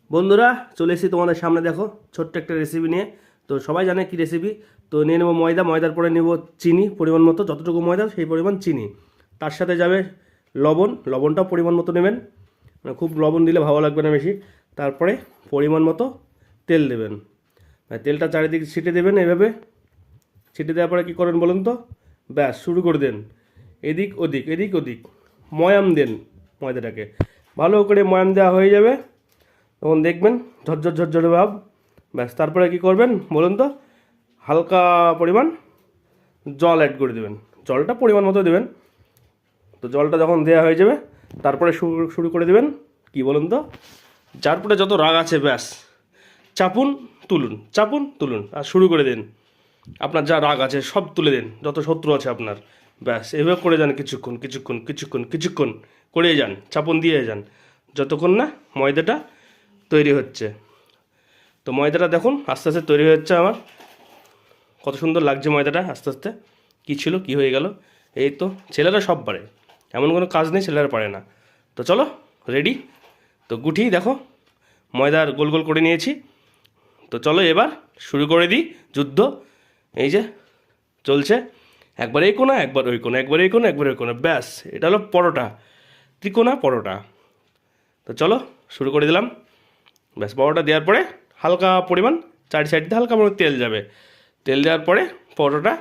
বন্ধুরা চলে এসেছি তোমাদের সামনে, দেখো ছোট্ট একটা রেসিপি নিয়ে। তো সবাই জানে কি রেসিপি। তো নিয়ে নেবো ময়দা, ময়দার পরে নেব চিনি পরিমাণ মতো, যতটুকু ময়দা সেই পরিমাণ চিনি। তার সাথে যাবে লবণ, লবণটাও পরিমাণ মতো নেবেন, মানে খুব লবণ দিলে ভালো লাগবে না বেশি। তারপরে পরিমাণ মতো তেল দেবেন, তেলটা চারিদিকে ছিটে দেবেন। এইভাবে ছিটে দেওয়ার পরে কী করবেন বলুন তো, ব্যাস শুরু করে দেন। এদিক ওদিক এদিক ওদিক ময়াম দেন ময়দাটাকে, ভালো করে ময়াম দেওয়া হয়ে যাবে। তখন দেখবেন ঝরঝর ঝরঝরে ভাব। ব্যাস তারপরে কী করবেন বলুন তো, হালকা পরিমাণ জল অ্যাড করে দেবেন, জলটা পরিমাণ মতো দেবেন। তো জলটা যখন দেওয়া হয়ে যাবে তারপরে শুরু করে দেবেন কি বলুন তো, যার পরে যত রাগ আছে ব্যাস চাপুন তুলুন, চাপুন তুলুন, আর শুরু করে দিন। আপনার যা রাগ আছে সব তুলে দিন, যত শত্রু আছে আপনার, ব্যাস এভাবে করে যান কিছুক্ষণ কিছুক্ষণ কিছুক্ষণ কিছুক্ষণ করে যান, চাপুন দিয়ে যান, যতক্ষণ না ময়দাটা তৈরি হচ্ছে। তো ময়দাটা দেখুন আস্তে আস্তে তৈরি হচ্ছে আমার, কত সুন্দর লাগছে ময়দাটা আস্তে আস্তে। কী ছিল কী হয়ে গেল। এই তো ছেলেরা সব পারে, এমন কোনো কাজ নেই ছেলেরা পারে না। তো চলো রেডি। তো গুটি দেখো ময়দার গোল গোল করে নিয়েছি। তো চলো এবার শুরু করে দিই যুদ্ধ। এই যে চলছে, একবার এই কোণা একবার ওই কোণা, একবার এই কোণা একবার ওই কোণা, ব্যাস এটা হলো পরোটা, ত্রিকোণা পরোটা। তো চলো শুরু করে দিলাম। ব্যাস পরোটা দেওয়ার পরে হালকা পরিমাণ চারি সাইড দিয়ে হালকা পরিমাণ তেল যাবে। তেল দেওয়ার পরে পরোটা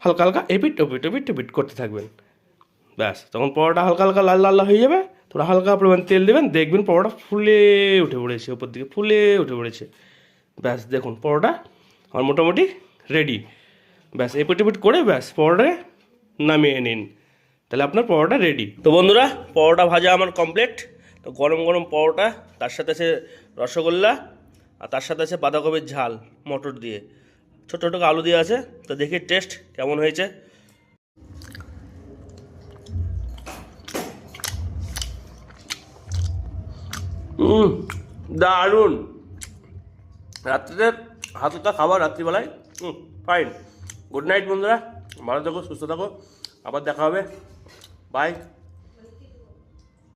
হালকা হালকা এপিট ওপিট এপিট ওপিট করতে থাকবেন। ব্যাস তখন পরোটা হালকা হালকা লাল লাল হয়ে যাবে, তোরা হালকা পরিমাণ তেল দেবেন, দেখবেন পরোটা ফুলে উঠে পড়েছে, ওপর দিকে ফুলে উঠে পড়েছে। ব্যাস দেখুন পরোটা আমার মোটামুটি রেডি। ব্যাস এপিট ওপিট করে ব্যাস পরোটাকে নামিয়ে নিন, তাহলে আপনার পরোটা রেডি। তো বন্ধুরা পরোটা ভাজা আমার কমপ্লিট। তো গরম গরম পরোটা, তার সাথে আছে রসগোল্লা, আর তার সাথে আছে বাঁধাকপির ঝাল মটর দিয়ে, ছোটো ছোটো আলু দিয়ে আছে। তো দেখি টেস্ট কেমন হয়েছে। দারুণ, রাত্রিতে হালকা খাবার রাত্রিবেলায়, ফাইন। গুড নাইট বন্ধুরা, ভালো থাকো সুস্থ থাকো, আবার দেখা হবে, বাই।